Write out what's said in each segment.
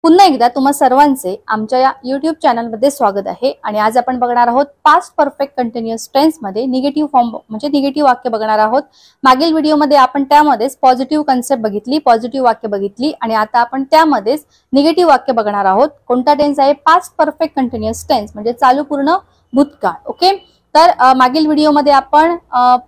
पुन्हा एकदा तुम्हा सर्वांचे आमच्या या YouTube चॅनलमध्ये स्वागत आहे आणि आज आपण बघणार आहोत पास्ट परफेक्ट कंटिन्युअस टेन्स मध्ये निगेटिव्ह फॉर्म म्हणजे निगेटिव्ह वाक्य बघणार आहोत। मागील व्हिडिओमध्ये आपण त्यामध्येच पॉझिटिव्ह कन्सेप्ट बघितली, पॉझिटिव्ह वाक्य बघितली आणि आता आपण त्यामध्येच निगेटिव्ह वाक्य बघणार आहोत। कोणता टेन्स आहे? पास्ट परफेक्ट कंटिन्युअस टेन्स म्हणजे चालू पूर्ण भूतकाळ। ओके, तर मागील व्हिडिओमध्ये आपण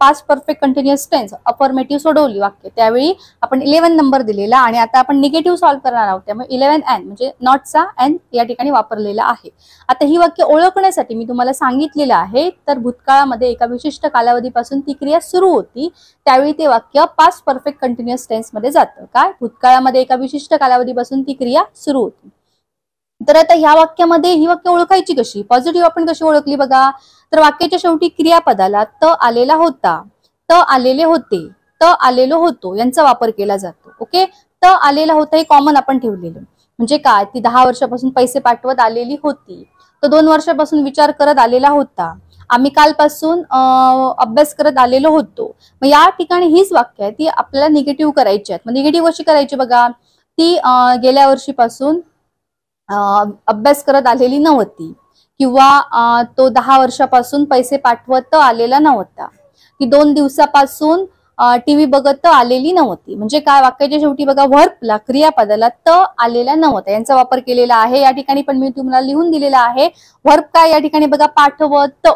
past perfect continuous tense affirmative सोडवली वाक्य, त्यावेळी आपण 11 नंबर दिलेला आणि आता आपण निगेटिव्ह सॉल्व्ह करणार आहोत। त्यामुळे 11 एन म्हणजे नॉटचा एन या ठिकाणी वापरलेला आहे। आता ही वाक्य ओळखण्यासाठी मी तुम्हाला सांगितलेलं आहे, तर भूतकाळामध्ये एका विशिष्ट कालावधीपासून ती क्रिया सुरू होती, त्यावेळी ते वाक्य पास्ट परफेक्ट कंटिन्युअस टेन्स मध्ये जातं। काय? भूतकाळामध्ये एका विशिष्ट कालावधीपासून ती क्रिया सुरू होती। तर आता ह्या वाक्यामध्ये ही वाक्य ओळखायची कशी? पॉझिटिव्ह आपण कशी ओळखली बघा, तर वाक्याच्या शेवटी क्रियापदाला त आलेला होता, त आलेले होते, त आलेलो होतो यांचा वापर केला जातो। ओके, त आलेला होता हे कॉमन आपण ठेवलेलं म्हणजे काय? ती 10 वर्षापासून पैसे पाठवत आलेली होती, तो 2 वर्षापासून विचार करत आलेला होता, आम्ही कालपासून अभ्यास करत आलेलो होतो। मग या ठिकाणी हीच वाक्य आहे ती आपल्याला निगेटिव्ह करायची आहेत। मग निगेटिव्ह कशी करायची बघा, ती गेल्या वर्षीपासून अभ्यास करत आलेली नव्हती किंवा तो 10 वर्षापासून पैसे पाठवत आलेला नव्हता, ती 2 दिवसापासून टीव्ही बघत आलेली नव्हती। म्हणजे काय? वाक्याच्या शेवटी बघा व्हर्बला क्रियापदाला त आलेला नव्हता यांचा वापर केलेला आहे। या ठिकाणी पण मी तुम्हाला लिहून दिलेला आहे व्हर्ब काय या ठिकाणी बघा, पाठवत।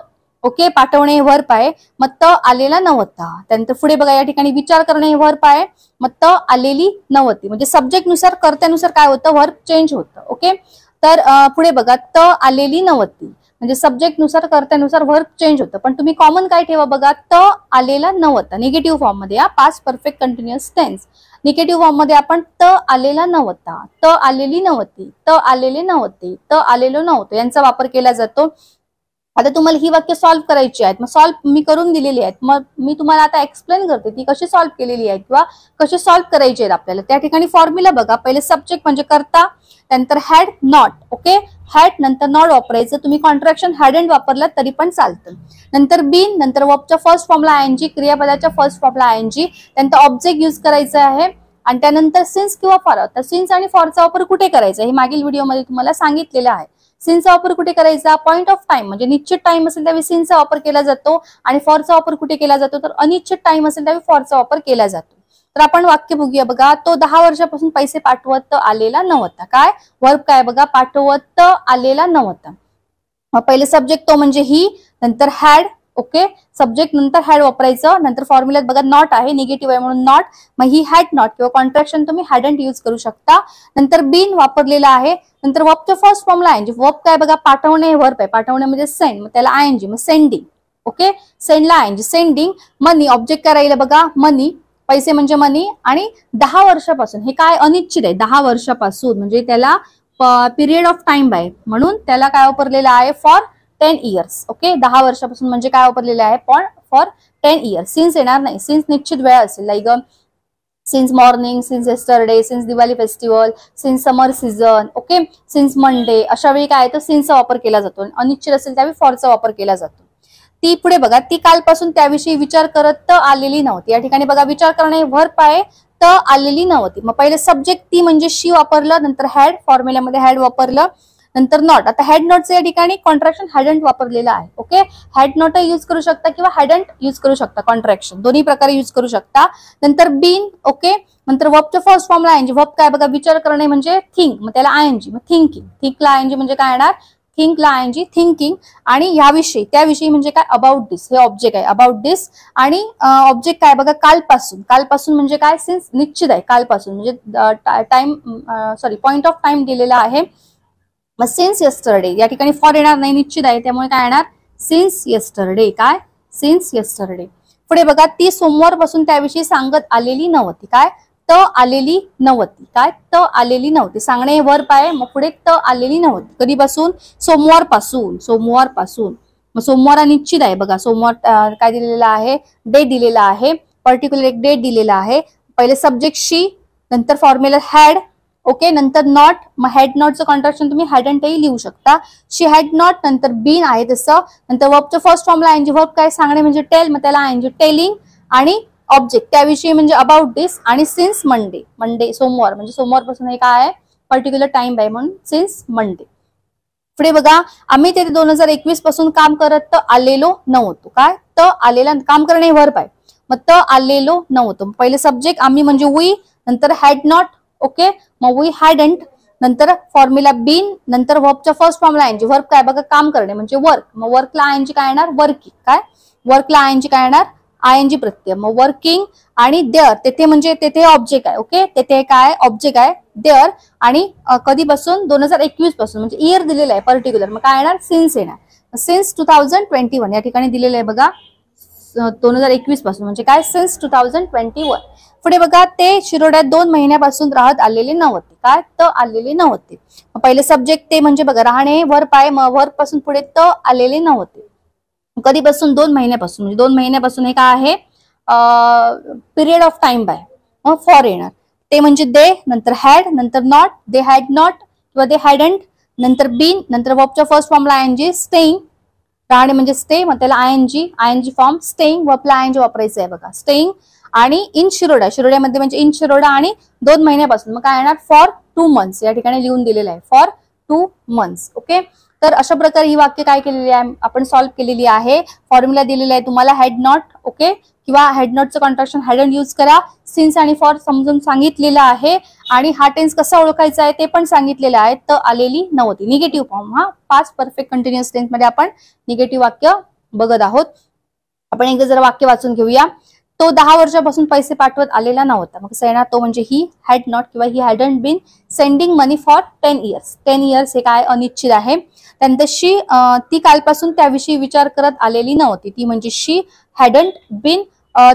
ओके, पाठवणे हे व्हर्ब आहे, मग त आलेला नव्हता। त्यानंतर पुढे बघा या ठिकाणी विचार करणे हे व्हर्ब आहे, मग त आलेली नव्हती। म्हणजे सब्जेक्ट नुसार कर्त्यानुसार काय होतं? व्हर्ब चेंज होतं। ओके, तर पुढे बघा त आलेली नव्हती म्हणजे सब्जेक्ट नुसार कर्त्यानुसार व्हर्ब चेंज होतं। पण तुम्ही कॉमन काय ठेवा बघा, त आलेला नव्हता निगेटिव्ह फॉर्म मध्ये, past perfect continuous tense negative form मध्ये आपण त आलेला नव्हता, त आलेली नव्हती, त आलेले नव्हते, त आलेलो नव्हतो यांचा वापर केला जातो। आता तुम्हाला ही वाक्य सॉल्व्ह करायची आहेत, मग सॉल्व्ह मी करून दिलेली आहेत, मग मी तुम्हाला आता एक्सप्लेन करते ती कशी सॉल्व्ह केलेली आहे किंवा कशी सॉल्व्ह करायची आहेत आपल्याला। त्या ठिकाणी फॉर्म्युला बघा, पहिले सब्जेक्ट म्हणजे कर्ता, त्यानंतर हॅड नॉट। ओके, हॅड नंतर नॉट वापरायचं, तुम्ही कॉन्ट्रॅक्शन हॅडंट वापरला तरी पण चालतं। नंतर बीन, नंतर वर्बच्या फर्स्ट फॉर्मला आयएनजी, क्रियापदाच्या फर्स्ट फॉर्मला आयएनजी, त्यानंतर ऑब्जेक्ट यूज करायचा आहे आणि त्यानंतर सिन्स किंवा फॉर। तर सिन्स आणि फॉरचा वापर कुठे करायचा हे मागील व्हिडिओमध्ये तुम्हाला सांगितलेलं आहे। सिन्सचा वापर कुठे करायचा? पॉइंट ऑफ टाइम म्हणजे निश्चित टाइम असेल त्यावेळी सिन्सचा वापर केला जातो आणि फॉरचा वापर कुठे केला जातो? तर अनिश्चित टाइम असेल त्यावेळी फॉरचा वापर केला जातो। तर आपण वाक्य बघूया बघा, तो 10 वर्षापासून पैसे पाठवत आलेला नव्हता। काय? व्हर्ब काय बघा, पाठवत आलेला नव्हता। मग पहिले सब्जेक्ट तो म्हणजे ही, नंतर हॅड। ओके, सब्जेक्ट नंतर हॅड वापरायचं, नंतर फॉर्म्युल्यात बघा नॉट आहे, निगेटिव्ह आहे म्हणून नॉट, मग ही हॅड नॉट किंवा कॉन्ट्रॅक्शन तुम्ही हॅडंट यूज करू शकता। नंतर बीन वापरलेला आहे, नंतर वर्बच्या फर्स्ट फॉर्मला आयएनजी। वर्ब काय बघा, पाठवणे हे वर्ब आहे, पाठवणे म्हणजे सेंड, मग त्याला आयएनजी, मग सेंडिंग। ओके, सेंडला आयएनजी, सेंडिंग। मनी, ऑब्जेक्ट काय राहिलं बघा, मनी, पैसे म्हणजे मनी, आणि 10 वर्षापासून हे काय अनिश्चित आहे, 10 वर्षापासून म्हणजे त्याला पिरियड ऑफ टाइम आहे म्हणून त्याला काय वापरलेलं आहे? For 10 years. ओके, 10 वर्षापासून म्हणजे काय वापरलेलं आहे? For 10 years. सिन्स येणार नाही, सिन्स निश्चित वेळ असेल, like since morning, since yesterday, since Diwali festival, since summer season. Okay, since Monday, अशा वेळी काय तर सिन्सचा वापर केला जातो। अनिश्चित असेल त्यावेळी फॉरचा वापर केला जातो। ती पुढे बघा, ती कालपासून त्याविषयी विचार करत आलेली नव्हती। या ठिकाणी बघा विचार करणे व्हर्ब आहे, त आलेली नव्हती। मग पहिले सब्जेक्ट ती म्हणजे शी वापरलं, नंतर हॅड, फॉर्म्युल्यामध्ये हॅड वापरलं, नंतर नॉट। आता हॅड नॉटचं या ठिकाणी कॉन्ट्रॅक्शन हॅडंट वापरलेलं आहे। ओके, हॅड नॉट यूज करू शकता किंवा हॅडंट यूज करू शकता, कॉन्ट्रॅक्शन दोन्ही प्रकारे यूज करू शकता। नंतर बीन, ओके, नंतर वर्बच्या फर्स्ट फॉर्मला आयएनजी। वर्ब काय बघा, विचार करणे म्हणजे थिंक, मग त्याला आयएनजी, मग थिंकिंग, थिंकला आयएनजी म्हणजे काय येणार? थिंकला आयएनजी, थिंकिंग। आणि याविषयी त्याविषयी म्हणजे काय? अबाउट दिस, हे ऑब्जेक्ट आहे, अबाउट दिस। आणि ऑब्जेक्ट काय बघा, कालपासून, कालपासून म्हणजे काय? सिन्स निश्चित आहे, कालपासून म्हणजे time sorry point of time दिलेला आहे। मग सिन्स येस्टरडे, या ठिकाणी फॉर येणार नाही, निश्चित आहे, त्यामुळे काय येणार? Since yesterday. काय? Since yesterday. पुढे बघा, ती सोमवारपासून त्याविषयी सांगत आलेली नव्हती। काय? त आलेली नव्हती। काय? त आलेली नव्हती, सांगणे हे वर्ब आहे, मग पुढे त आलेली नव्हती। कधीपासून? सोमवारपासून, सोमवारपासून। मग सोमवार निश्चित आहे बघा, सोमवार काय दिलेला आहे? डे दिलेला आहे, पर्टिक्युलर एक डेट दिलेला आहे। पहिले सब्जेक्ट शी, नंतर फॉर्म्युला हॅड। ओके, नंतर नॉट, मग हॅड नॉटचं कॉन्ट्रॅक्शन तुम्ही हॅडंटही लिहू शकता। शी हॅड नॉट, नंतर बीन आहे तसं, नंतर वर्बच्या फर्स्ट फॉर्मला आयएनजी। वर्ब काय? सांगणे म्हणजे टेल, मग त्याला आयएनजी, टेलिंग। आणि ऑब्जेक्ट त्याविषयी म्हणजे अबाउट दिस, आणि सिन्स मंडे, मंडे सोमवार म्हणजे सोमवारपासून हे काय आहे? पर्टिक्युलर टाइम बाय म्हणून सिन्स मंडे. पुढे बघा, आम्ही ते 2021 पासून काम करत आलेलो नव्हतो. काय तर आलेला काम करणे वर्ब आहे, मग तर आलेलो नव्हतो. पहिले सब्जेक्ट आम्ही म्हणजे वी, नंतर हॅड नॉट. ओके, मग वी हॅडंट, नंतर फॉर्म्युला बीन, नंतर वर्बच्या फर्स्ट फॉर्मला आयएनजी. वर्ब काय बघा, काम करणे म्हणजे वर्क. मग वर्कला आयएनजी काय येणार, वर्किंग. काय वर्कला आयएनजी काय येणार, आयएनजी प्रत्यय. मग वर्किंग आणि देअर, तेथे म्हणजे तेथे ऑब्जेक्ट आहे. ओके, तेथे काय ऑब्जेक्ट आहे, देअर. आणि कधीपासून 2021 पासून म्हणजे इयर दिलेलं आहे पर्टिक्युलर, मग काय येणार, सिन्स येणार. सिन्स 2021 या ठिकाणी दिलेलं आहे बघा, 2021 पासून म्हणजे काय, सिन्स 2021. पुढे बघा, ते शिरोड्यात 2 महिन्यापासून राहत आलेले नव्हते. काय तर आलेले नव्हते. पहिले सब्जेक्ट ते म्हणजे बघा राहणे वर्ब आहे, मग वर्ब पासून पुढे तर आलेले नव्हते. कधीपासून, 2 महिन्यापासून. म्हणजे 2 महिन्यापासून हे काय आहे, पिरियड ऑफ टाइम बाय, मग फॉर येणार. ते म्हणजे दे, नंतर हॅड, नंतर नॉट, दे हॅड नॉट किंवा दे हॅडंट, नंतर बीन, नंतर वर्बच्या फर्स्ट फॉर्मला आयएनजी. स्टेइंग, राहणे म्हणजे स्टे, मग त्याला आयएनजी फॉर्म. स्टेइंग वर्बला आयएनजी वापरायचं आहे बघा, स्टेइंग. आणि इन शिरोडा, शिरोड्यामध्ये म्हणजे इन शिरोडा आणि 2 महिन्यापासून, मग काय येणार, फॉर 2 मंथ्स. या ठिकाणी लिहून दिलेलं आहे फॉर 2 मंथ्स. ओके, तर अशा प्रकारे ही वाक्य काय केलेली आहे, आपण सॉल्व्ह केलेली आहे. फॉर्म्युला दिलेला आहे तुम्हाला, हॅड नॉट. ओके, किंवा हॅड नॉटचं कॉन्ट्रॅक्शन हॅडंट यूज करा. सिन्स आणि फॉर समजून सांगितलेलं आहे. आणि हा टेन्स कसा ओळखायचा आहे ते पण सांगितलेलं आहे. तर आलेली नव्हती, निगेटिव्ह फॉर्म. हा 5 परफेक्ट कंटिन्युअस टेन्स मध्ये आपण निगेटिव्ह वाक्य बघत आहोत. आपण एकदा जरा वाक्य वाचून घेऊया. तो 10 वर्षापासून पैसे पाठवत आलेला नव्हता. मग कसं येणार, तो म्हणजे ही हॅड नॉट किंवा he hadn't been sending money for 10 years. 10 years हे काय अनिश्चित आहे. त्यानंतर शी, ती कालपासून त्याविषयी विचार करत आलेली नव्हती. ती म्हणजे शी हॅडंट बीन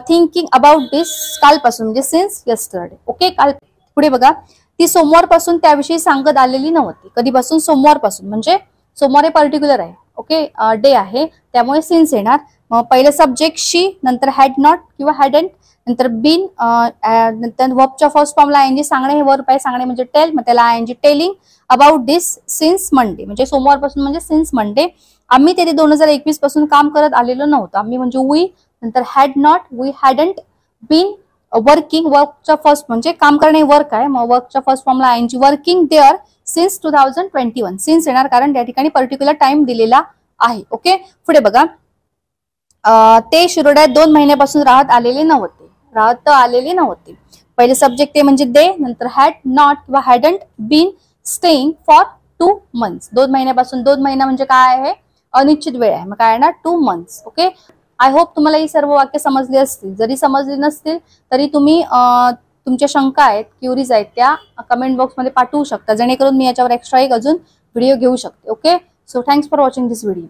थिंकिंग अबाउट दिस, कालपासून म्हणजे सिन्स यस्टरडे. ओके, काल. पुढे बघा, ती सोमवारपासून त्याविषयी सांगत आलेली नव्हती. कधीपासून, सोमवारपासून. म्हणजे सोमवार हे पर्टिक्युलर आहे. ओके, डे आहे, त्यामुळे सिन्स येणार. मग पहिलं सब्जेक्ट शी, नंतर हॅड नॉट किंवा हॅडंट, नंतर बीन, नंतर वर्बच्या फर्स्ट फॉर्मला आयएनजी. सांगणे हे वर्ब आहे, सांगणे म्हणजे टेल, मग त्याला आयएनजी. Telling about this since Monday, म्हणजे सोमवारपासून म्हणजे सिन्स मंडे. आम्ही तेथे 2021 पासून काम करत आलेलो नव्हतो. आम्ही म्हणजे वी, नंतर had not, we hadn't been working. वर्कच्या फर्स्ट म्हणजे काम करणे वर्क आहे, मग वर्कच्या फर्स्ट फॉर्मला ING. Working there since 2021. Since येणार कारण त्या ठिकाणी पर्टिक्युलर टाइम दिलेला आहे. ओके, पुढे बघा, ते शिरोड्यात 2 महिन्यापासून राहत आलेले नव्हते. पहिले सब्जेक्ट ते म्हणजे दे, नंतर हॅड नॉट किंवा hadn't been staying for 2 months. 2 महिन्यापासून, 2 महिना म्हणजे काय आहे, अनिश्चित वेळ आहे, मग काय येणार, 2 मंथ्स. ओके, आय होप तुम्हाला ही सर्व वाक्य समजली असतील. जरी समजली नसतील तरी तुम्ही तुमच्या शंका आहेत, क्युरीज आहेत, त्या कमेंट बॉक्समध्ये पाठवू शकता, जेणेकरून मी याच्यावर एक्स्ट्रा एक अजून व्हिडिओ घेऊ शकते. Okay, so thanks for watching this video.